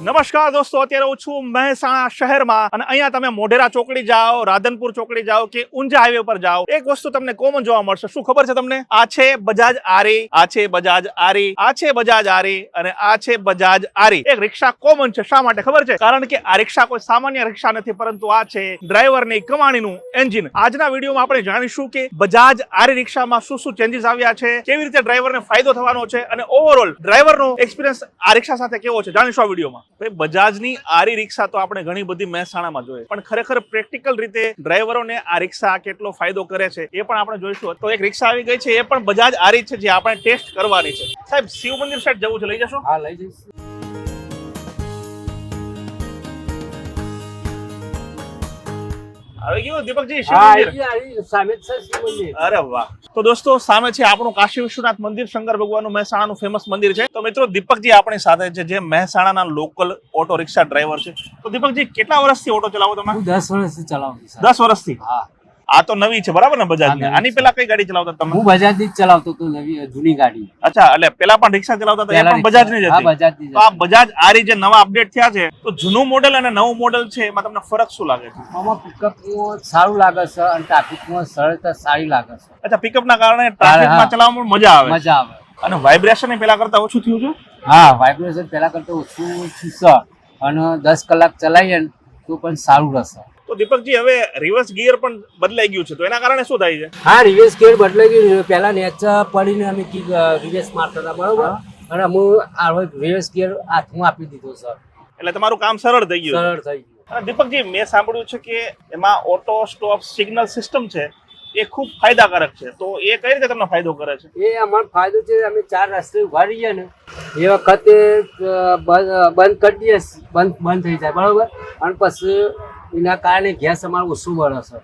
નમસ્કાર દોસ્તો, અત્યારે હું છું મહેસાણા શહેરમાં અને અહીંયા તમે મોઢેરા ચોકડી જાઓ, રાધનપુર ચોકડી જાઓ કે ઊંઝા હાઈવે પર જાઓ, એક વસ્તુ તમને કોમન જોવા મળશે. શું ખબર છે તમને? આ છે બજાજ આરી, આ છે બજાજ આરી, આ છે બજાજ આરી અને આ છે બજાજ આરી. એક રિક્ષા કોમન છે. શા માટે ખબર છે? કારણ કે આ રિક્ષા કોઈ સામાન્ય રિક્ષા નથી, પરંતુ આ છે ડ્રાઈવરની કમાણીનું એન્જિન. આજના વિડીયોમાં આપણે જાણીશું કે બજાજ આરી રિક્ષામાં શું શું ચેન્જીસ આવ્યા છે, કેવી રીતે ડ્રાઈવરને ફાયદો થવાનો છે અને ઓવરઓલ ડ્રાઈવરનો એક્સપિરિયન્સ આ રિક્ષા સાથે કેવો છે જાણીશું આ વિડીયોમાં. બજાજની આરી રિક્ષા તો આપણે ઘણી બધી મહેસાણામાં જોઈએ, પણ ખરેખર પ્રેક્ટિકલ રીતે ડ્રાઈવરોને આ રિક્ષા કેટલો ફાયદો કરે છે એ પણ આપણે જોઈશું. તો એક રિક્ષા આવી ગઈ છે, એ પણ બજાજ આરી છે, જે આપણે ટેસ્ટ કરવાની છે. સાહેબ, શિવ મંદિર સાઈડ જવું છે, લઈ જશો? હા, લઈ જઈશ. આવી ગયું દીપકજી શિવ મંદિર? સામે જ છે શિવ મંદિર. અરે વાહ. તો દોસ્તો, સામે છે આપણું કાશી વિશ્વનાથ મંદિર, શંકર ભગવાનનું મહેસાણાનું ફેમસ મંદિર છે. તો મિત્રો, દીપકજી આપણી સાથે છે, જે મહેસાણાના લોકલ ઓટો રિક્ષા ડ્રાઈવર છે. તો દીપકજી, કેટલા વર્ષથી ઓટો ચલાવો તમે? હું 10 વર્ષથી ચલાવું છું. 10 વર્ષથી? હા. આ તો નવી છે, બરાબર ને? બજાજની. આની પેલા કઈ ગાડી ચલાવતા તમે? હું બજાજની જ ચલાવતો હતો, નવી જૂની ગાડી. અચ્છા, એટલે પેલા પણ રિક્ષા ચલાવતા હતા, એ પણ બજાજની જ હતી? હા, બજાજની. તો આ બજાજ આરી જે નવા અપડેટ થયા છે, તો જૂનું મોડેલ અને નવું મોડેલ છે, એમાં તમને ફરક શું લાગે છે? આમાં પિકઅપમાં સારું લાગે છે અને ટ્રાફિકમાં સરળતા સારી લાગે છે. અચ્છા, પિકઅપના કારણે ટ્રાફિકમાં ચલાવવામાં મજા આવે. મજા આવે. અને વાઇબ્રેશન પેલા કરતા ઓછું થયું છે? હા, વાઇબ્રેશન પેલા કરતા ઓછું છે અને 10 કલાક ચલાવીએ ને તો પણ સારું રહેશે. તો દીપકજી, હવે રિવર્સ ગિયર પણ બદલાઈ ગયું છે, તો એના કારણે શું થાય છે? હા, રિવર્સ ગિયર બદલાઈ ગયું. પહેલા નેચા પડીને અમે રિવર્સ મારતા હતા, બરોબર, અને હું રિવર્સ ગિયર હાથમાં આપી દીધો સર, એટલે તમારું કામ સરળ થઈ ગયું. સરળ થઈ ગયું. અને દીપકજી, મેં સાંભળ્યું છે કે એમાં ઓટો સ્ટોપ સિગ્નલ સિસ્ટમ છે, એ ખૂબ ફાયદાકારક છે. તો એ કઈ રીતે તમને ફાયદો કરે છે? એ અમારો ફાયદો છે. અમે 4 રસ્તે ઉભા રહીએ ને એ વખતે બંધ કરી દઈએ, બંધ થઈ જાય, બરોબર, અને પછી એના કારણે ગેસ અમારે ઓછું બળે છે,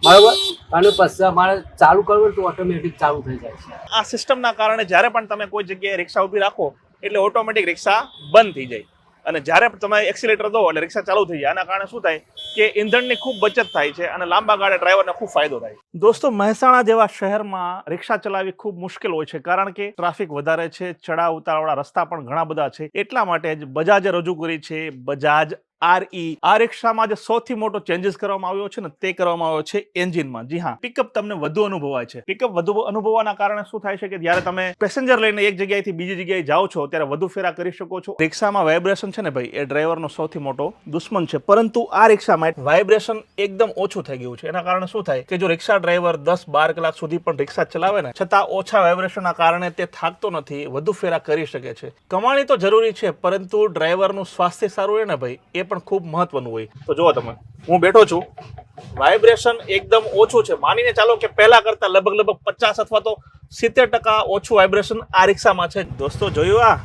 બરોબર, અને પછી અમારે ચાલુ કરવું તો ઓટોમેટિક ચાલુ થઈ જાય છે. આ સિસ્ટમના કારણે જ્યારે પણ તમે કોઈ જગ્યાએ રિક્ષા ઊભી રાખો એટલે ઓટોમેટિક રિક્ષા બંધ થઈ જાય, અને જ્યારે તમે એક્સિલેટર દો એટલે રિક્ષા ચાલુ થઈ જાય. આના કારણે શું થાય કે ઇંધણની ખૂબ બચત થાય છે અને લાંબા ગાળે ડ્રાઈવરને ખૂબ ફાયદો થાય. દોસ્તો, મહેસાણા જેવા શહેરમાં રિક્ષા ચલાવવી ખૂબ મુશ્કેલ હોય છે, કારણ કે ટ્રાફિક વધારે છે, ચડાવ ઉતારવાળા રસ્તા પણ ઘણા બધા છે. એટલા માટે જ બજાજે રજૂ કરી છે બજાજ આરઈ. આ રિક્ષામાં જે સૌથી મોટો ચેન્જીસ કરવામાં આવ્યો છે ને, તે કરવામાં આવ્યો છે એન્જિનમાં. જી હા, પિકઅપ તમને વધુ અનુભવાય છે. પિકઅપ વધુ અનુભવવાના કારણે શું થાય છે કે જ્યારે તમે પેસેન્જર લઈને એક જગ્યાએથી બીજી જગ્યાએ જાઓ છો ત્યારે વધુ ફેરા કરી શકો છો. રિક્ષામાં વાઇબ્રેશન છે ને ભાઈ, એ ડ્રાઈવરનો સૌથી મોટો દુશ્મન છે, પરંતુ આ રિક્ષામાં વાઇબ્રેશન એકદમ ઓછું થઈ ગયું છે. એના કારણે શું થાય કે જો રિક્ષા ડ્રાઈવર 10-12 કલાક સુધી પણ રિક્ષા ચલાવે ને, છતાં ઓછા વાઇબ્રેશનના કારણે તે થાકતો નથી, વધુ ફેરા કરી શકે છે. કમાણી તો જરૂરી છે, પરંતુ ડ્રાઈવરનું સ્વાસ્થ્ય સારું રહે ને ભાઈ, એ પણ ખૂબ મહત્વનું હોય. તો જુઓ તમે, હું બેઠો છું, વાઇબ્રેશન એકદમ ઓછું છે. માનીને ચાલો કે પહેલા કરતા લગભગ 50 અથવા તો 70% ઓછું વાઇબ્રેશન આ રિક્ષામાં છે. દોસ્તો, જોયું?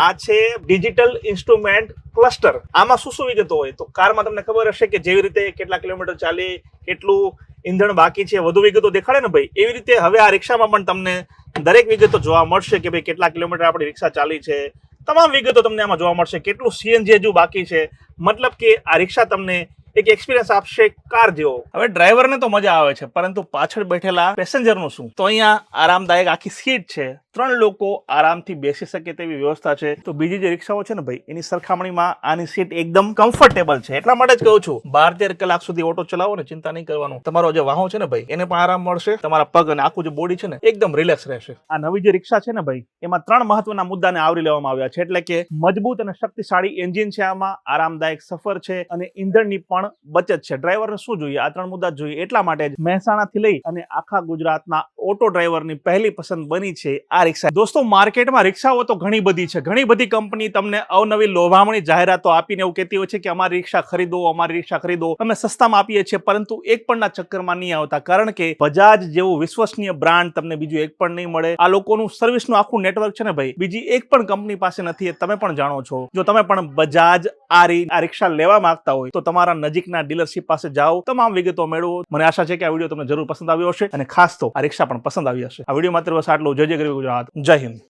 આ છે ડિજિટલ ઇન્સ્ટ્રુમેન્ટ ક્લસ્ટર. આમાં શું શું વિગતો હોય? તો કારમાં તમને ખબર હશે કે જેવી રીતે કેટલા કિલોમીટર ચાલી, કેટલું ઈંધણ બાકી છે, વધુ વિગતો દેખાડે ને ભાઈ, એવી રીતે હવે આ રિક્ષામાં પણ તમને દરેક વિગતો જોવા મળશે કે ભાઈ કેટલા કિલોમીટર આપણી રિક્ષા ચાલી છે. તમામ વિગતો તમને આમાં જોવા મળશે. કેટલું સીએનજી હજુ બાકી છે. મતલબ કે આ રિક્ષા તમને એક એક્સપિરિયન્સ આપશે કાર જેવો. હવે ડ્રાઈવરને તો મજા આવે છે, પરંતુ પાછળ બેઠેલા પેસેન્જરનું શું? તો અહીંયા આરામદાયક આખી સીટ છે, 3 લોકો આરામથી બેસી શકે તેવી વ્યવસ્થા છે. તો બીજી જે રિક્ષાઓ છે ને ભાઈ, એની સરખામણીમાં આની સીટ એકદમ કમ્ફર્ટેબલ છે. એટલા માટે જ કહું છું, 12-13 કલાક સુધી ઓટો ચલાવો ને, ચિંતા નહીં કરવાનું. તમારો જે વાહો છે ને ભાઈ, એને પણ આરામ મળશે, તમારા પગ અને આખું જે બોડી છે ને એકદમ રિલેક્સ રહેશે. આ નવી જે રિક્ષા છે ને ભાઈ, એમાં 3 મહત્વના મુદ્દાને આવરી લેવામાં આવ્યા છે. એટલે કે મજબૂત અને શક્તિશાળી એન્જિન છે આમાં, આરામદાયક સફર છે અને ઈંધણની પણ બચત છે. ડ્રાઈવરને શું જોઈએ? આ 3 મુદ્દા જોઈએ. એટલા માટે જ મહેસાણાથી લઈ અને આખા ગુજરાતના ઓટો ડ્રાઈવરની પહેલી પસંદ બની છે આ રિક્ષા. દોસ્તો, માર્કેટમાં રિક્ષાઓ તો ઘણી બધી છે. ઘણી બધી કંપની તમને અવનવી લોભામણી જાહેરાતો આપીને એવું કહેતી હોય છે કે અમારી રિક્ષા ખરીદો, અમારી રિક્ષા ખરીદો, અમે સસ્તામાં આપીએ છીએ, પરંતુ એક પણના ચક્કરમાં નહીં આવતા, કારણ કે બજાજ જેવું વિશ્વસનીય બ્રાન્ડ તમને બીજું એક પણ નહીં મળે. આ લોકોનું સર્વિસનું આખું નેટવર્ક છે ને ભાઈ, બીજી એક પણ કંપની પાસે નથી, એ તમે પણ જાણો છો. જો તમે પણ બજાજ આરી આ રિક્ષા લેવા માંગતા હોય તો તમારા નજીકના ડીલરશીપ પાસે જાઓ, તમામ વિગતો મેળવો. મને આશા છે કે આ વિડીયો તમને જરૂર પસંદ આવ્યો હશે અને ખાસ તો આ રિક્ષા પણ પસંદ આવી હશે. આ વિડીયો માત્ર બસ આટલું. જય જય ગરવી ગુજરાત. જય હિન્દ.